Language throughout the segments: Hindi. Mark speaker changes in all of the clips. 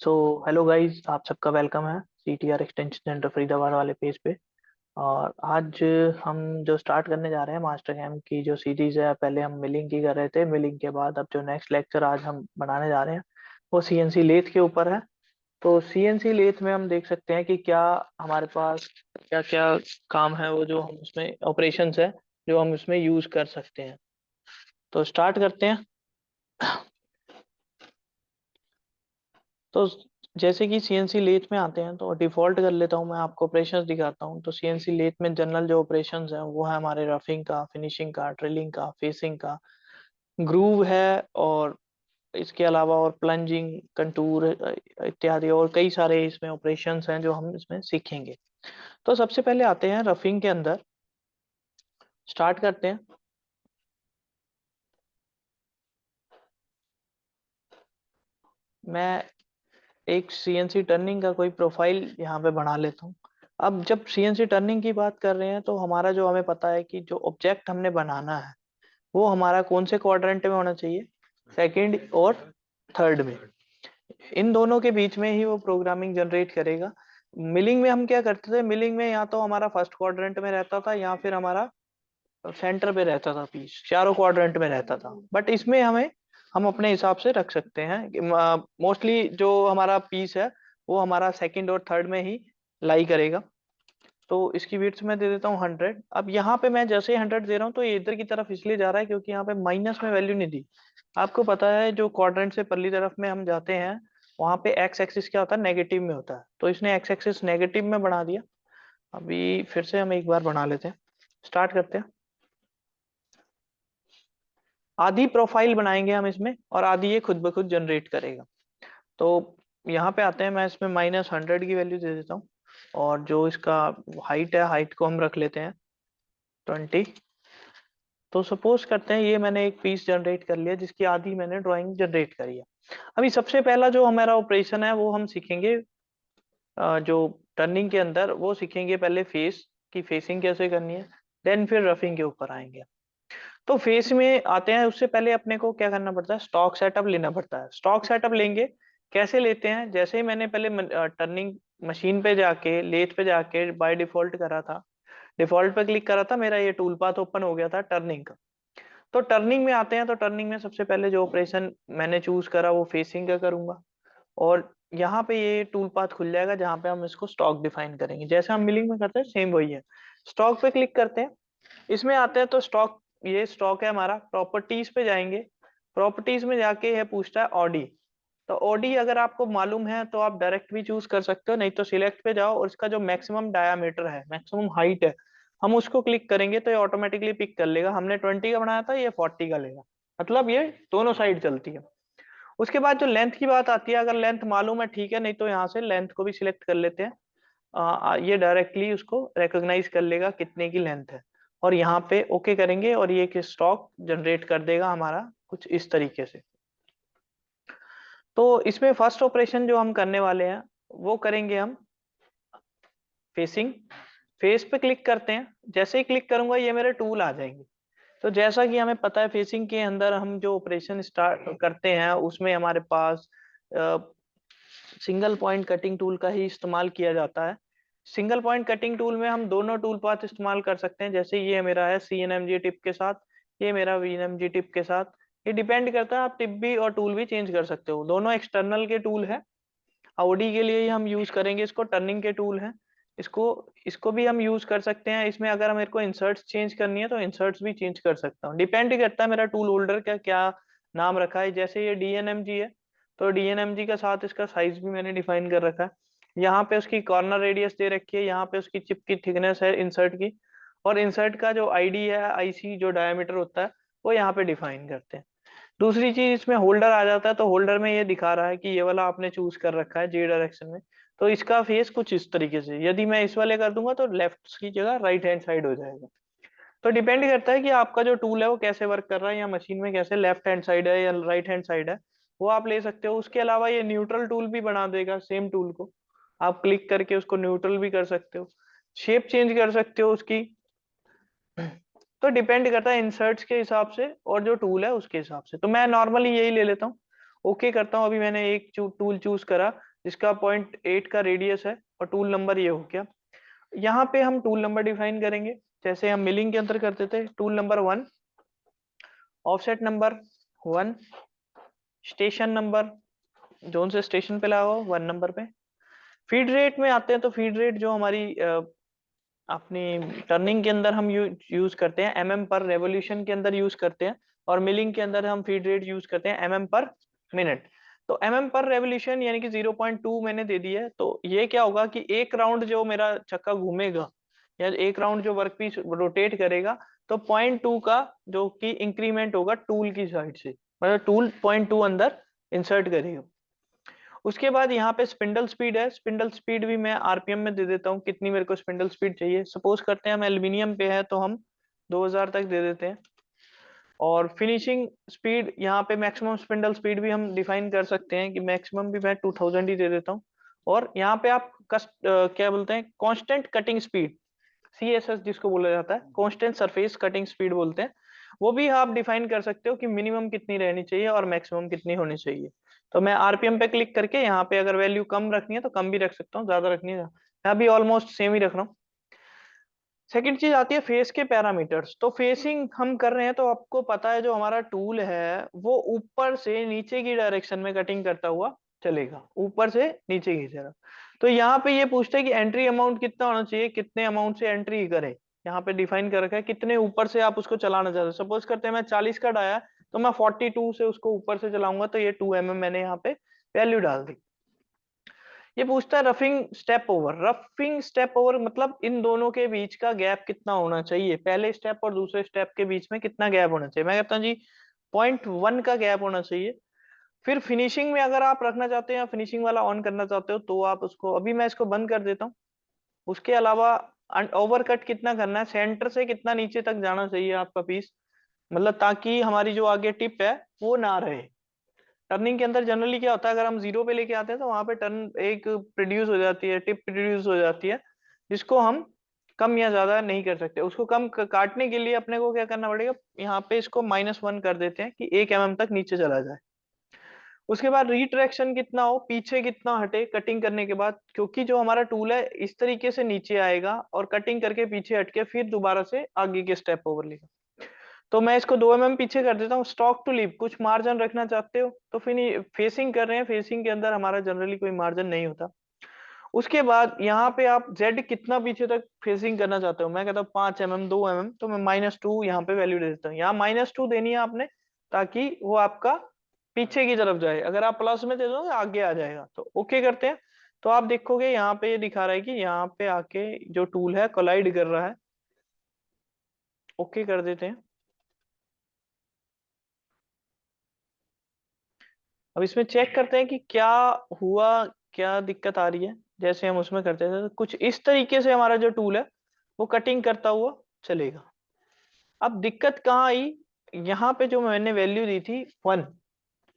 Speaker 1: सो हेलो गाइस, आप सबका वेलकम है CTR एक्सटेंशन सेंटर फरीदाबाद वाले पेज पे। और आज हम जो स्टार्ट करने जा रहे हैं मास्टर कैम की जो सीरीज है, पहले हम मिलिंग की कर रहे थे। मिलिंग के बाद अब जो नेक्स्ट लेक्चर आज हम बनाने जा रहे हैं वो CNC लेथ के ऊपर है। तो CNC लेथ में हम देख सकते हैं कि क्या हमारे पास क्या क्या काम है, वो जो हम उसमें ऑपरेशंस है जो हम उसमें यूज कर सकते हैं। तो स्टार्ट करते हैं। तो जैसे कि CNC लेथ में आते हैं तो डिफॉल्ट कर लेता हूँ, मैं आपको ऑपरेशंस दिखाता हूँ। तो CNC लेथ में जनरल जो ऑपरेशंस हैं वो है हमारे रफिंग का, फिनिशिंग का, ड्रिलिंग का, फेसिंग का, ग्रूव है, और इसके अलावा और प्लंजिंग, कंटूर इत्यादि और कई सारे इसमें ऑपरेशंस हैं जो हम इसमें सीखेंगे। तो सबसे पहले आते हैं रफिंग के अंदर, स्टार्ट करते हैं। मैं एक CNC टर्निंग का कोई प्रोफाइल यहाँ पे बना लेता हूँ। अब जब CNC टर्निंग की बात कर रहे हैं तो हमारा जो हमें पता है कि जो ऑब्जेक्ट हमने बनाना है वो हमारा कौन से क्वाड्रेंट में होना चाहिए, सेकंड और थर्ड में। इन दोनों के बीच में ही वो प्रोग्रामिंग जनरेट करेगा। मिलिंग में हम क्या करते थे, मिलिंग में या तो हमारा फर्स्ट क्वाड्रेंट में रहता था या फिर हमारा सेंटर पे रहता था, पीस चारों क्वाड्रेंट में रहता था। बट इसमें हम अपने हिसाब से रख सकते हैं। मोस्टली जो हमारा पीस है वो हमारा सेकंड और थर्ड में ही लाई करेगा। तो इसकी विड्थ मैं दे देता हूँ 100। अब यहाँ पे मैं जैसे ही 100 दे रहा हूँ तो ये इधर की तरफ इसलिए जा रहा है क्योंकि यहाँ पे माइनस में वैल्यू नहीं दी। आपको पता है जो क्वाड्रेंट से परली तरफ में हम जाते हैं वहां पे एक्स एक्सिस क्या होता है, नेगेटिव में होता है। तो इसने एक्स एक्सिस नेगेटिव में बना दिया। अभी फिर से हम एक बार बना लेते हैं, स्टार्ट करते हैं। आधी प्रोफाइल बनाएंगे हम इसमें और आधी ये खुद ब खुद जनरेट करेगा। तो यहाँ पे आते हैं, मैं इसमें -100 की वैल्यू दे देता हूँ। और जो इसका हाइट है, हाइट को हम रख लेते हैं 20। तो सपोज करते हैं ये मैंने एक पीस जनरेट कर लिया जिसकी आधी मैंने ड्राइंग जनरेट करी है। अभी सबसे पहला जो हमारा ऑपरेशन है वो हम सीखेंगे, जो टर्निंग के अंदर वो सीखेंगे पहले फेस की फेसिंग कैसे करनी है, देन फिर रफिंग के ऊपर आएंगे। तो फेस में आते हैं, उससे पहले अपने को क्या करना पड़ता है, स्टॉक सेटअप लेना पड़ता है। स्टॉक सेटअप लेंगे, कैसे लेते हैं, जैसे ही मैंने पहले टर्निंग मशीन पे जाके लेथ पे जाके बाय डिफॉल्ट करा था, डिफॉल्ट पे क्लिक करा था, मेरा ये टूल पाथ ओपन हो गया था टर्निंग का। तो टर्निंग में आते हैं, तो टर्निंग में सबसे पहले जो ऑपरेशन मैंने चूज करा वो फेसिंग का करूंगा। और यहाँ पे ये टूल पाथ खुल जाएगा जहाँ पे हम इसको स्टॉक डिफाइन करेंगे, जैसे हम मिलिंग में करते हैं सेम वही है। स्टॉक पे क्लिक करते हैं, इसमें आते हैं तो स्टॉक, ये स्टॉक है हमारा। प्रॉपर्टीज पे जाएंगे, प्रॉपर्टीज में जाके है पूछता है ऑडी। तो ऑडी अगर आपको मालूम है तो आप डायरेक्ट भी चूज कर सकते हो, नहीं तो सिलेक्ट पे जाओ और इसका जो मैक्सिमम डायामीटर है, मैक्सिमम हाइट है, हम उसको क्लिक करेंगे तो ये ऑटोमेटिकली पिक कर लेगा। हमने 20 का बनाया था, ये 40 का लेगा। मतलब ये दोनों साइड चलती है। उसके बाद जो लेंथ की बात आती है, अगर लेंथ मालूम है ठीक है, नहीं तो यहाँ से लेंथ को भी सिलेक्ट कर लेते हैं। ये डायरेक्टली उसको रिकॉग्नाइज कर लेगा कितने की लेंथ है। और यहाँ पे ओके करेंगे और ये एक स्टॉक जनरेट कर देगा हमारा कुछ इस तरीके से। तो इसमें फर्स्ट ऑपरेशन जो हम करने वाले हैं वो करेंगे हम फेसिंग। फेस पे क्लिक करते हैं, जैसे ही क्लिक करूंगा ये मेरे टूल आ जाएंगे। तो जैसा कि हमें पता है फेसिंग के अंदर हम जो ऑपरेशन स्टार्ट करते हैं उसमें हमारे पास सिंगल पॉइंट कटिंग टूल का ही इस्तेमाल किया जाता है। सिंगल पॉइंट कटिंग टूल में हम दोनों टूल पाथ इस्तेमाल कर सकते हैं, जैसे ये मेरा है CNMG टिप के साथ, ये मेरा VNMG टिप के साथ। ये डिपेंड करता है, आप टिप भी और टूल भी चेंज कर सकते हो, दोनों एक्सटर्नल के टूल है। ऑडी के लिए ही हम यूज करेंगे इसको, टर्निंग के टूल है। इसको इसको भी हम यूज कर सकते हैं। इसमें अगर मेरे को इंसर्ट्स चेंज करनी है तो इंसर्ट्स भी चेंज कर सकता हूँ, डिपेंड करता है मेरा टूल होल्डर का क्या नाम रखा है। जैसे ये DNMG है तो DNMG का साथ इसका साइज भी मैंने डिफाइन कर रखा है। यहाँ पे उसकी कॉर्नर रेडियस दे रखी है, यहाँ पे उसकी चिप की थिकनेस है इंसर्ट की, और इंसर्ट का जो ID है, IC जो डायमीटर होता है वो यहाँ पे डिफाइन करते हैं। दूसरी चीज इसमें होल्डर आ जाता है, तो होल्डर में ये दिखा रहा है कि ये वाला आपने चूज कर रखा है J डायरेक्शन में। तो इसका फेस कुछ इस तरीके से, यदि मैं इस वाले कर दूंगा तो लेफ्ट की जगह राइट हैंड साइड हो जाएगा। तो डिपेंड करता है कि आपका जो टूल है वो कैसे वर्क कर रहा है, या मशीन में कैसे लेफ्ट हैंड साइड है या राइट हैंड साइड है, वो आप ले सकते हो। उसके अलावा ये न्यूट्रल टूल भी बना देगा, सेम टूल को आप क्लिक करके उसको न्यूट्रल भी कर सकते हो, शेप चेंज कर सकते हो उसकी। तो डिपेंड करता है इंसर्ट्स के हिसाब से और जो टूल है उसके हिसाब से। तो मैं नॉर्मली यही ले लेता हूँ। ओके करता हूँ। अभी मैंने एक टूल चूज करा जिसका 0.8 का रेडियस है और टूल नंबर ये हो गया। यहाँ पे हम टूल नंबर डिफाइन करेंगे जैसे हम मिलिंग के अंदर करते थे। Tool number 1, offset number 1, station number, zone से स्टेशन पे लगा हुआ 1 नंबर पे। फीड रेट में आते हैं तो फीड रेट जो हमारी अपनी टर्निंग के अंदर हम यूज करते हैं एमएम पर रेवोल्यूशन के अंदर यूज करते हैं, और मिलिंग के अंदर हम फीड रेट यूज करते हैं एमएम पर मिनट। तो एमएम पर रेवोल्यूशन यानी कि 0.2 मैंने दे दिया है। तो ये क्या होगा कि एक राउंड जो मेरा चक्का घूमेगा या एक राउंड जो वर्कपीस रोटेट करेगा, तो 0.2 का जो कि इंक्रीमेंट होगा टूल की साइड से, मतलब टूल 0.2 अंदर इंसर्ट करेगा। उसके बाद यहाँ पे स्पिंडल स्पीड है। स्पिंडल स्पीड भी मैं आरपीएम में दे देता हूँ, कितनी मेरे को स्पिंडल स्पीड चाहिए। सपोज करते हैं हम एल्यूमिनियम पे है तो हम 2000 तक दे देते हैं। और फिनिशिंग स्पीड यहाँ पे मैक्सिमम स्पिंडल स्पीड भी हम डिफाइन कर सकते हैं कि मैक्सिमम भी मैं 2000 ही दे देता हूँ। और यहाँ पे आप क्या बोलते हैं, कांस्टेंट कटिंग स्पीड, सीएसएस जिसको बोला जाता है, कांस्टेंट सरफेस कटिंग स्पीड बोलते हैं, वो भी आप डिफाइन कर सकते हो कि मिनिमम कितनी रहनी चाहिए और मैक्सिमम कितनी होनी चाहिए। तो मैं आरपीएम पे क्लिक करके यहाँ पे अगर वैल्यू कम रखनी है तो कम भी रख सकता हूँ, ज्यादा रखनी है मैं अभी ऑलमोस्ट सेम ही रख रहा हूँ। सेकंड चीज आती है फेस के पैरामीटर्स। तो फेसिंग हम कर रहे हैं तो आपको पता है जो हमारा टूल है वो ऊपर से नीचे की डायरेक्शन में कटिंग करता हुआ चलेगा, ऊपर से नीचे की तरफ। तो यहाँ पे ये पूछता है कि एंट्री अमाउंट कितना होना चाहिए, कितने अमाउंट से एंट्री करे। यहाँ पे डिफाइन कर रखा है कितने ऊपर से आप उसको चलाना चाहते हो। सपोज करते हैं मैं 40 का डाया तो मैं 42 से उसको ऊपर से चलाऊंगा, तो ये 2 mm मैंने यहाँ पे वैल्यू डाल दी। ये पूछता है roughing step over. Roughing step over मतलब इन दोनों के बीच का गैप कितना होना चाहिए, पहले स्टेप और दूसरे स्टेप के बीच में कितना गैप होना चाहिए। मैं कहता हूँ जी 0.1 का गैप होना चाहिए। फिर फिनिशिंग में अगर आप रखना चाहते हैं या फिनिशिंग वाला ऑन करना चाहते हो तो आप उसको, अभी मैं इसको बंद कर देता हूँ। उसके अलावा ओवरकट कितना करना है, सेंटर से कितना नीचे तक जाना चाहिए आपका पीस, मतलब ताकि हमारी जो आगे टिप है वो ना रहे। टर्निंग के अंदर जनरली क्या होता है, अगर हम जीरो पे लेके आते हैं तो वहां पे टर्न एक प्रोड्यूस हो जाती है, टिप प्रोड्यूस हो जाती है, जिसको हम कम या ज्यादा नहीं कर सकते। उसको कम काटने के लिए अपने को क्या करना पड़ेगा, यहाँ पे इसको -1 कर देते हैं कि 1 mm तक नीचे चला जाए। उसके बाद रिट्रैक्शन कितना हो, पीछे कितना हटे कटिंग करने के बाद, क्योंकि जो हमारा टूल है इस तरीके से नीचे आएगा और कटिंग करके पीछे हटके फिर दोबारा से आगे के स्टेप ओवर लेगा। तो मैं इसको 2 mm पीछे कर देता हूँ। स्टॉक टू लीव, कुछ मार्जिन रखना चाहते हो तो फिर फेसिंग कर रहे हैं, फेसिंग के अंदर हमारा जनरली कोई मार्जिन नहीं होता। उसके बाद यहाँ पे आप जेड कितना पीछे तक फेसिंग करना चाहते हो, मैं कहता हूँ 5 mm 2 mm, तो मैं -2 यहाँ पे वैल्यू दे देता हूँ। यहाँ -2 देनी है आपने ताकि वो आपका पीछे की तरफ जाए। अगर आप प्लस में दे दो तो आगे आ जाएगा। तो ओके करते हैं तो आप देखोगे यहाँ पे ये दिखा रहा है कि यहाँ पे आके जो टूल है कोलाइड कर रहा है। ओके कर देते हैं। अब इसमें चेक करते हैं कि क्या हुआ, क्या दिक्कत आ रही है। जैसे हम उसमें करते थे तो कुछ इस तरीके से हमारा जो टूल है वो कटिंग करता हुआ चलेगा। अब दिक्कत कहाँ आई, यहाँ पे जो मैंने वैल्यू दी थी 1,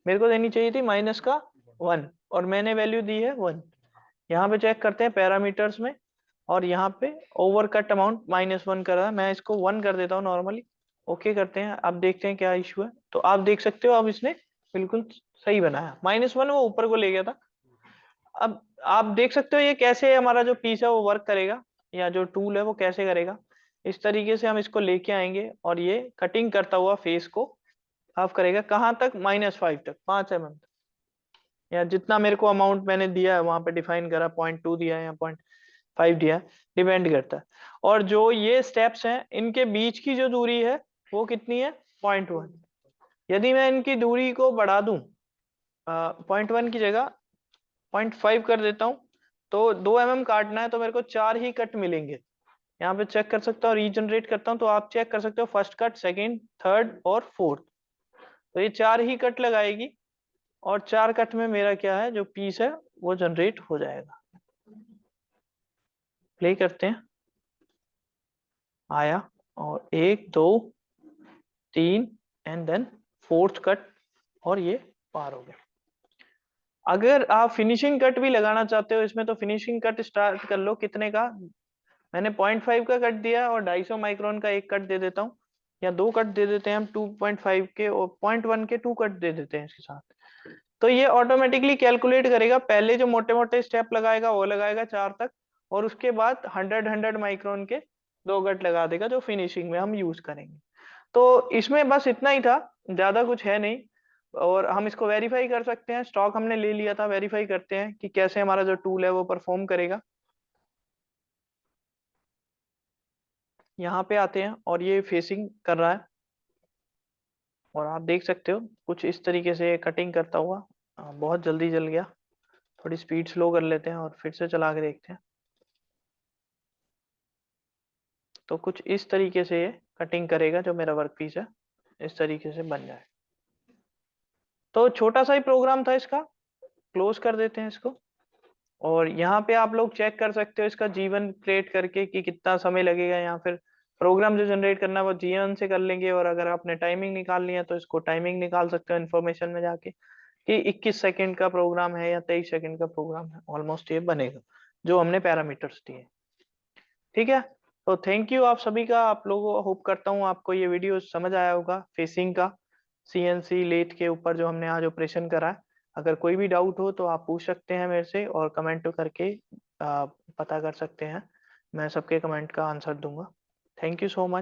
Speaker 1: मेरे को देनी चाहिए थी -1, और मैंने वैल्यू दी है 1। यहाँ पे चेक करते हैं पैरामीटर्स में, और यहाँ पे ओवर कट अमाउंट -1 कर रहा है, मैं इसको 1 कर देता हूँ नॉर्मली। ओके करते हैं, अब देखते हैं क्या इशू है। तो आप देख सकते हो अब इसने बिल्कुल सही बनाया, -1 वो ऊपर को ले गया था। अब आप देख सकते हो ये कैसे हमारा जो पीस है वो वर्क करेगा, या जो टूल है वो कैसे करेगा। इस तरीके से हम इसको लेके आएंगे और ये कटिंग करता हुआ फेस को हाफ करेगा। कहाँ तक, -5 तक, 5 mm तक, या जितना मेरे को अमाउंट मैंने दिया है वहां पे डिफाइन करा, 0.2 दिया है या 0.5 दिया है, डिपेंड करता है। और जो ये स्टेप्स हैं इनके बीच की जो दूरी है वो कितनी है, 0.1। यदि मैं इनकी दूरी को बढ़ा दूं, 0.1 की जगह 0.5 कर देता हूँ, तो 2 mm काटना है तो मेरे को 4 ही कट मिलेंगे। यहाँ पे चेक कर सकता हूँ, रीजनरेट करता हूँ तो आप चेक कर सकते हो फर्स्ट कट, सेकंड, थर्ड और फोर्थ। तो ये 4 ही कट लगाएगी, और 4 कट में मेरा क्या है, जो पीस है वो जनरेट हो जाएगा। प्ले करते हैं, आया, और 1 2 3 एंड देन फोर्थ कट, और ये पार हो गया। अगर आप फिनिशिंग कट भी लगाना चाहते हो इसमें तो फिनिशिंग कट स्टार्ट कर लो। कितने का, मैंने 0.5 का कट दिया और 250 माइक्रोन का एक कट दे देता हूँ, या 2 कट दे देते हैं हम 2.5 के, और 0.1 के 2 कट दे देते हैं इसके साथ। तो ये ऑटोमेटिकली कैलकुलेट करेगा, पहले जो मोटे मोटे स्टेप लगाएगा वो लगाएगा 4 तक, और उसके बाद 100 माइक्रोन के 2 गट लगा देगा, जो फिनिशिंग में हम यूज करेंगे। तो इसमें बस इतना ही था, ज्यादा कुछ है नहीं। और हम इसको वेरीफाई कर सकते हैं, स्टॉक हमने ले लिया था, वेरीफाई करते हैं कि कैसे हमारा जो टूल है वो परफॉर्म करेगा। यहाँ पे आते हैं और ये फेसिंग कर रहा है, और आप देख सकते हो कुछ इस तरीके से कटिंग करता हुआ। बहुत जल्दी जल गया। थोड़ी स्पीड स्लो कर लेते हैं और फिर से चला के देखते हैं। तो कुछ इस तरीके से ये कटिंग करेगा, जो मेरा वर्क पीस है इस तरीके से बन जाए। तो छोटा सा ही प्रोग्राम था इसका, क्लोज कर देते हैं इसको। और यहाँ पे आप लोग चेक कर सकते हो इसका जीवन क्रिएट करके कि कितना समय लगेगा, या फिर प्रोग्राम जो जनरेट करना है वो जीवन से कर लेंगे, और अगर आपने टाइमिंग निकालनी है तो इसको टाइमिंग निकाल सकते हो इन्फॉर्मेशन में जाके कि 21 सेकंड का प्रोग्राम है या 23 सेकंड का प्रोग्राम है, ऑलमोस्ट ये बनेगा जो हमने पैरामीटर्स दिए। ठीक है। तो थैंक यू आप सभी का, आप लोगों, होप करता हूँ आपको ये वीडियो समझ आया होगा फेसिंग का, सीएनसी लेथ के ऊपर जो हमने आज ऑपरेशन करा है। अगर कोई भी डाउट हो तो आप पूछ सकते हैं मेरे से, और कमेंट करके पता कर सकते हैं, मैं सबके कमेंट का आंसर दूंगा। Thank you so much.